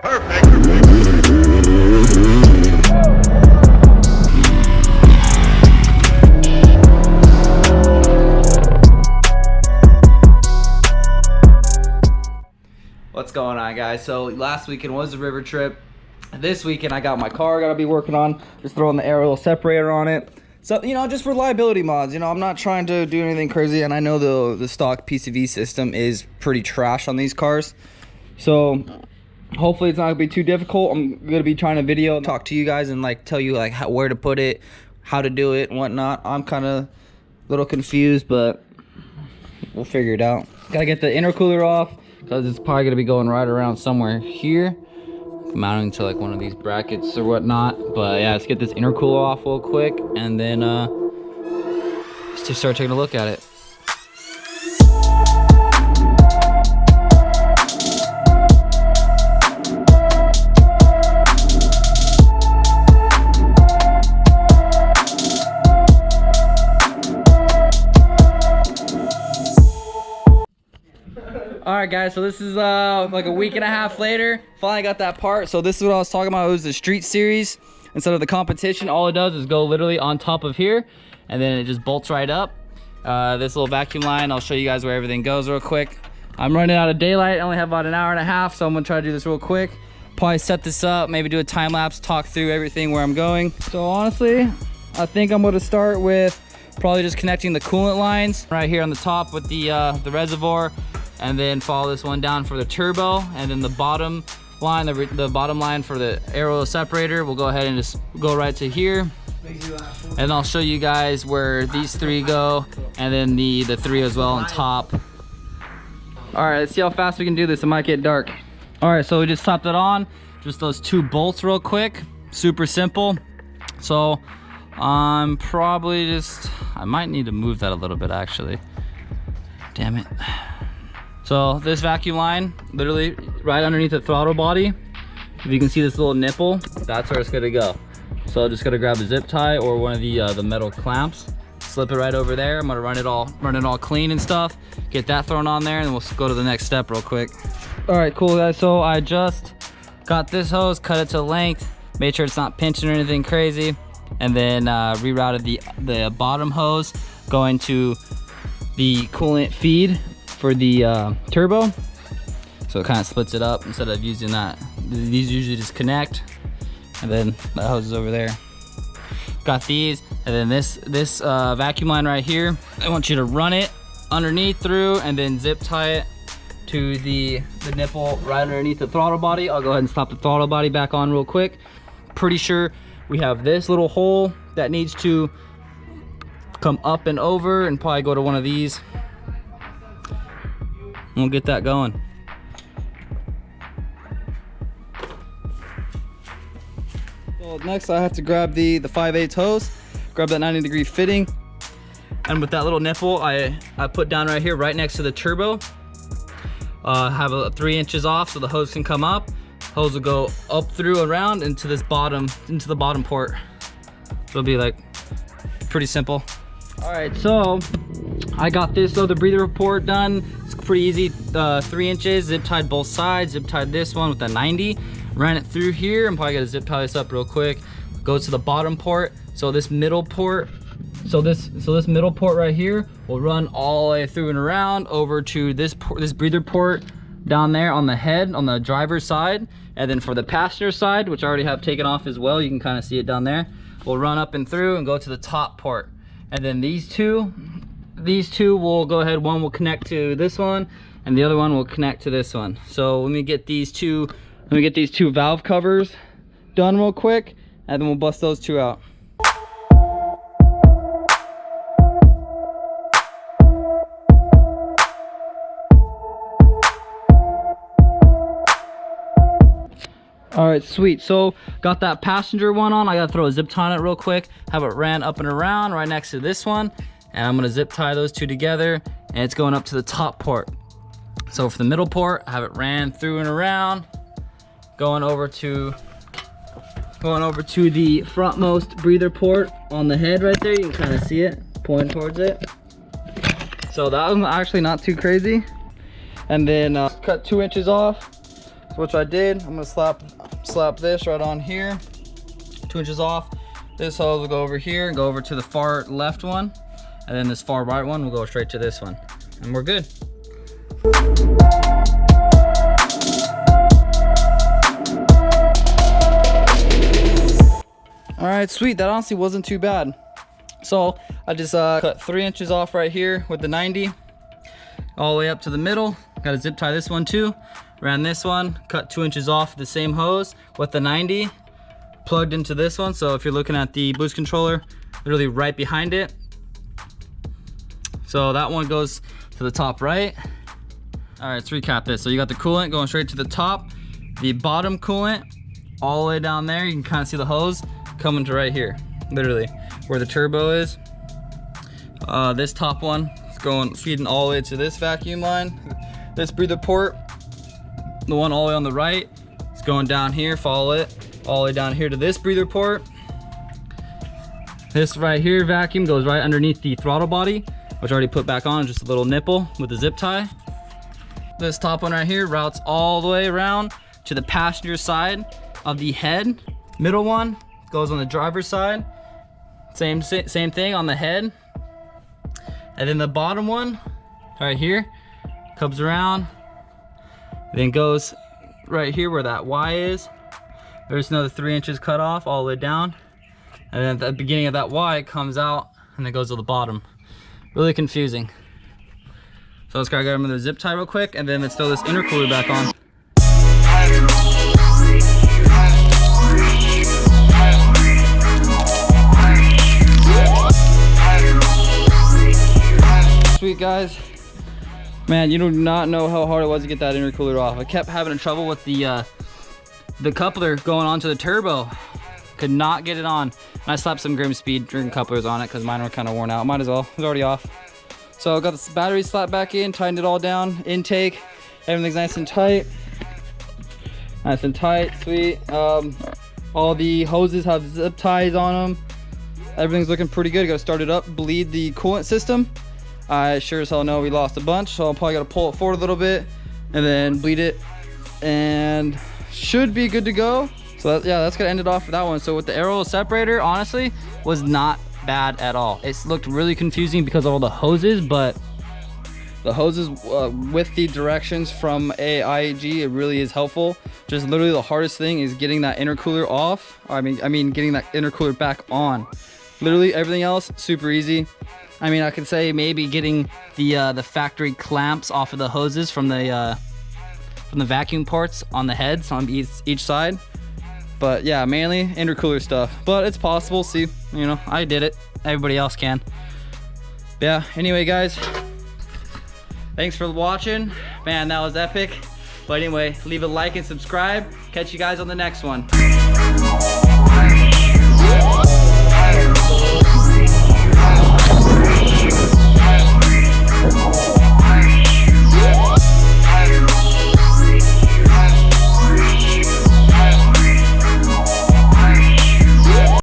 Perfect. What's going on, guys? So last weekend was a river trip. This weekend I got my car gotta be working on, just throwing the aerial separator on it. So, you know, just reliability mods. You know, I'm not trying to do anything crazy, and I know the stock PCV system is pretty trash on these cars. So hopefully it's not gonna be too difficult. I'm gonna be trying to video, talk to you guys, and like tell you like where to put it, how to do it, and whatnot. I'm kind of a little confused, but we'll figure it out. Gotta get the intercooler off, because it's probably going to be going right around somewhere here, mounting to like one of these brackets or whatnot. But yeah, let's get this intercooler off real quick, and then let's just start taking a look at it. Alright guys, so this is like a week and a half later. Finally got that part. So this is what I was talking about. It was the street series instead of the competition. All it does is go literally on top of here, and then it just bolts right up. This little vacuum line, I'll show you guys where everything goes real quick. I'm running out of daylight. I only have about an hour and a half, so I'm gonna try to do this real quick. Probably set this up, maybe do a time lapse, talk through everything where I'm going. So honestly, I think I'm gonna start with probably just connecting the coolant lines right here on the top with the reservoir, and then follow this one down for the turbo, and then the bottom line, the bottom line for the aerial separator, we'll go ahead and just go right to here. And I'll show you guys where these three go, and then the three as well on top. All right, let's see how fast we can do this. It might get dark. All right, so we just slapped it on. Just those two bolts real quick. Super simple. So I'm probably just, I might need to move that a little bit actually. Damn it. So this vacuum line, literally right underneath the throttle body. If you can see this little nipple, that's where it's gonna go. So just gonna grab a zip tie or one of the metal clamps, slip it right over there. I'm gonna run it all clean and stuff. Get that thrown on there, and then we'll go to the next step real quick. All right, cool guys. So I just got this hose, cut it to length, made sure it's not pinching or anything crazy, and then rerouted the bottom hose going to the coolant feed for the turbo. So it kind of splits it up instead of using that. These usually just connect, and then that hose is over there. Got these, and then this vacuum line right here, I want you to run it underneath through, and then zip tie it to the nipple right underneath the throttle body. I'll go ahead and slap the throttle body back on real quick. Pretty sure we have this little hole that needs to come up and over, and probably go to one of these. We'll get that going. So next I have to grab the 5/8 hose, grab that 90-degree fitting, and with that little nipple I put down right here, right next to the turbo. Have a 3 inches off so the hose can come up. Hose will go up through around into the bottom port. So it'll be like pretty simple. All right, so I got this the breather port done. It's pretty easy. 3 inches, zip tied both sides, zip tied this one with a 90, ran it through here. I'm probably gonna zip tie this up real quick. Go to the bottom port. So this middle port, this middle port right here will run all the way through and around over to this breather port down there on the head on the driver's side, and then for the passenger side, which I already have taken off as well, you can kind of see it down there, will run up and through and go to the top port. And then these two will go ahead, one will connect to this one, and the other one will connect to this one. So let me get these two valve covers done real quick, and then we'll bust those two out. All right, sweet. So got that passenger one on. I gotta throw a zip tie on it real quick, have it ran up and around right next to this one, and I'm gonna zip tie those two together, and it's going up to the top port. So for the middle port, I have it ran through and around, going over to the frontmost breather port on the head right there. You can kind of see it, pointing towards it. So that was actually not too crazy. And then cut 2 inches off. So what I did, I'm gonna slap this right on here, 2 inches off. This hose will go over here and go over to the far left one, and then this far right one will go straight to this one, and we're good. All right, sweet. That honestly wasn't too bad. So I just cut 3 inches off right here with the 90, all the way up to the middle. Got to zip tie this one too. Ran this one, cut 2 inches off the same hose with the 90, plugged into this one. So if you're looking at the boost controller, literally right behind it. So that one goes to the top right. All right, let's recap this. So you got the coolant going straight to the top, the bottom coolant all the way down there. You can kind of see the hose coming to right here, literally where the turbo is. This top one is feeding all the way to this vacuum line. This breather port, the one all the way on the right, is going down here. Follow it all the way down here to this breather port. This right here vacuum goes right underneath the throttle body, which I already put back on, just a little nipple with the zip tie. This top one right here routes all the way around to the passenger side of the head. Middle one goes on the driver's side. Same thing on the head. And then the bottom one right here comes around, then goes right here where that Y is. There's another 3 inches cut off all the way down. And then at the beginning of that Y, it comes out and it goes to the bottom. Really confusing. So let's grab another zip tie real quick, and then let's throw this intercooler back on. Sweet guys, man, you do not know how hard it was to get that intercooler off. I kept having trouble with the coupler going onto the turbo. Could not get it on. And I slapped some Grim Speed drinking couplers on it because mine were kind of worn out. Might as well, it was already off. So I got the battery slapped back in, tightened it all down, intake, everything's nice and tight. Nice and tight, sweet. All the hoses have zip ties on them. Everything's looking pretty good. Gotta start it up, bleed the coolant system. I sure as hell know we lost a bunch, so I'll probably gotta pull it forward a little bit and then bleed it, and should be good to go. So that's gonna end it off for that one. So with the aero separator, honestly, was not bad at all. It looked really confusing because of all the hoses, but the hoses with the directions from IAG, it really is helpful. Just literally the hardest thing is getting that intercooler off. I mean getting that intercooler back on. Literally everything else super easy. I mean, I could say maybe getting the factory clamps off of the hoses from the vacuum ports on the heads on each side. But yeah, mainly intercooler stuff. But it's possible. See, you know, I did it. Everybody else can. But yeah, anyway, guys, thanks for watching. Man, that was epic. But anyway, leave a like and subscribe. Catch you guys on the next one.